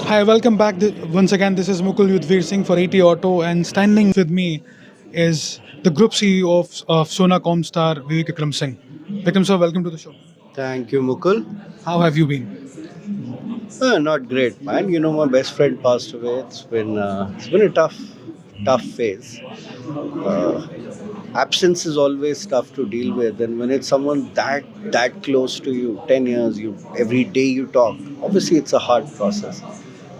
Hi, welcome back. Once again, this is Mukul Yudhvir Singh for 80 Auto, and standing with me is the Group CEO of Sona Comstar, Vivek Vikram Singh. Vikram sir, welcome to the show. Thank you, Mukul. How have you been? Not great, man. You know, my best friend passed away. It's been a tough phase. Uh, Absence is always tough to deal with, and when it's someone that close to you, 10 years, you every day you talk. Obviously, it's a hard process.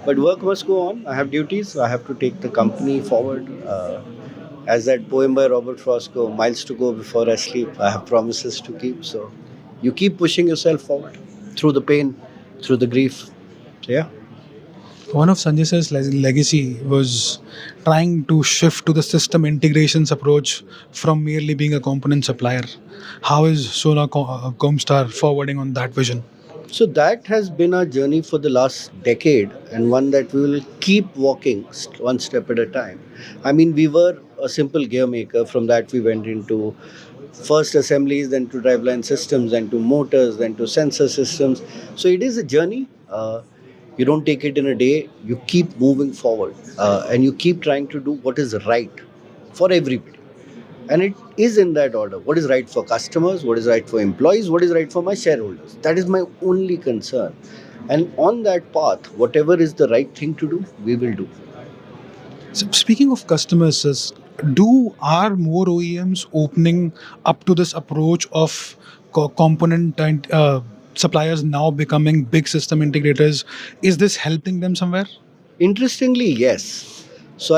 But work must go on. I have duties. I have to take the company forward. As that poem by Robert Frost go, miles to go before I sleep. I have promises to keep. So you keep pushing yourself forward through the pain, through the grief. So yeah. One of Sanjay sir's legacy was trying to shift to the system integrations approach from merely being a component supplier. How is Sona Comstar forwarding on that vision? So that has been our journey for the last decade, and one that we will keep walking one step at a time. I mean, we were a simple gear maker. From that, we went into first assemblies, then to driveline systems, then to motors, then to sensor systems. So it is a journey. You don't take it in a day. You keep moving forward, and you keep trying to do what is right for everybody. And it is in that order. What is right for customers? What is right for employees? What is right for my shareholders? That is my only concern. And on that path, whatever is the right thing to do, we will do. So speaking of customers, are more OEMs opening up to this approach of component and suppliers now becoming big system integrators? Is this helping them somewhere? Interestingly, yes. So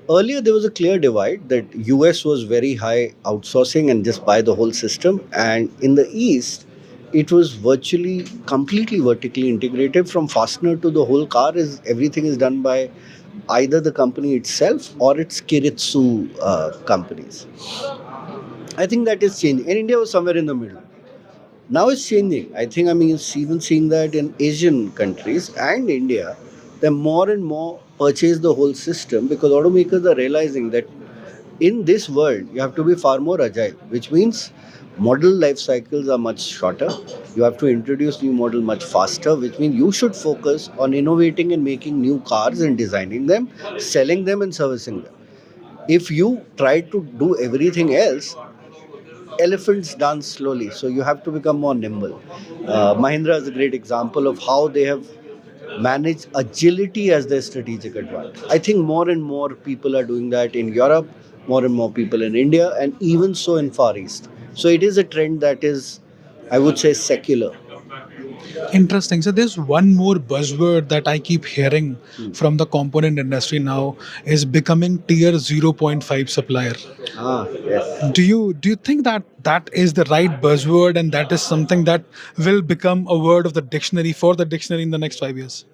earlier there was a clear divide that US was very high outsourcing and just buy the whole system, and in the East it was virtually completely vertically integrated from fastener to the whole car. Is everything is done by either the company itself or its Kiritsu companies. I think that is changing, and India was somewhere in the middle. Now it's changing. I think it's even seeing that in Asian countries and India, they more and more purchase the whole system because automakers are realizing that in this world you have to be far more agile, which means model life cycles are much shorter. You have to introduce new model much faster, which means you should focus on innovating and making new cars and designing them, selling them and servicing them. If you try to do everything else, elephants dance slowly, so you have to become more nimble. Mahindra is a great example of how they have managed agility as their strategic advantage. I think more and more people are doing that in Europe, more and more people in India, and even so in Far East. So it is a trend that is, I would say, secular. Interesting. So there's one more buzzword that I keep hearing from the component industry now is becoming tier zero point 0.5 supplier. Yes. Do you think that that is the right buzzword and that is something that will become a word of the dictionary for the dictionary in the next 5 years?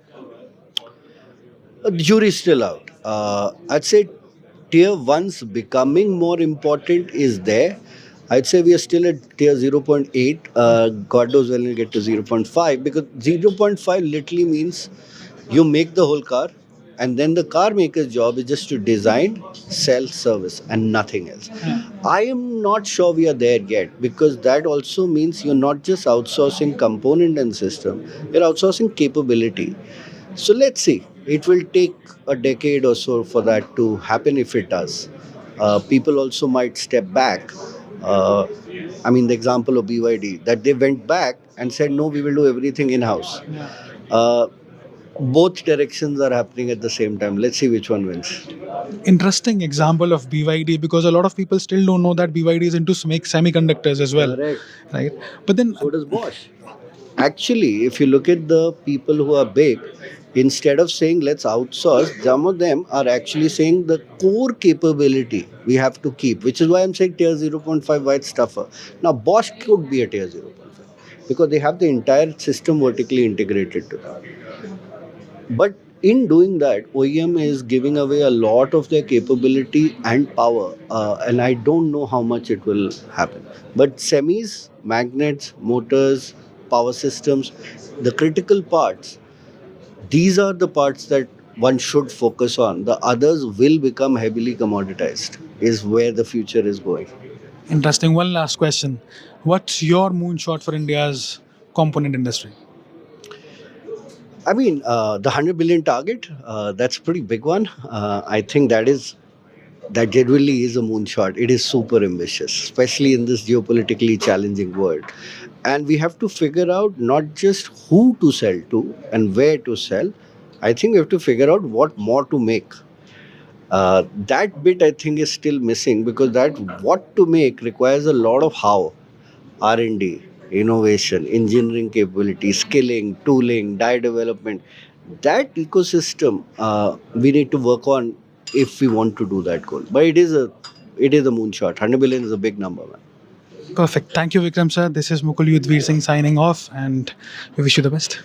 The jury's still out. I'd say tier one's becoming more important is there. I'd say we are still at tier 0.8. God knows when we'll get to 0.5 because 0.5 literally means you make the whole car and then the car maker's job is just to design, sell, service and nothing else. I am not sure we are there yet because that also means you're not just outsourcing component and system, you're outsourcing capability. So let's see. It will take a decade or so for that to happen if it does. People also might step back. Uh, the example of BYD, that they went back and said, no, we will do everything in house. Uh, both directions are happening at the same time. Let's see which one wins. Interesting example of BYD because a lot of people still don't know that BYD is into make semiconductors as well, Correct. right? But then, So does Bosch. Actually, if you look at the people who are big, instead of saying let's outsource, some of them are actually saying the core capability we have to keep, which is why I'm saying tier 0.5 why it's tougher. Now, Bosch could be a tier 0.5 because they have the entire system vertically integrated to them. But in doing that, OEM is giving away a lot of their capability and power, and I don't know how much it will happen. But semis, magnets, motors, power systems, the critical parts, these are the parts that one should focus on. The others will become heavily commoditized, is where the future is going. interesting. One last question. What's your moonshot for India's component industry? I mean, the 100 billion target, that's a pretty big one. I think that genuinely is a moonshot. It is super ambitious, especially in this geopolitically challenging world. And we have to figure out not just who to sell to and where to sell. I think we have to figure out what more to make. That bit I think is still missing, because that what to make requires a lot of how. R&D, innovation, engineering capability, skilling, tooling, die development. That ecosystem we need to work on if we want to do that goal. But it is a moonshot. 100 billion is a big number, man. Perfect. Thank you, Vikram sir. This is Mukul Yudhvir Singh signing off, and we wish you the best.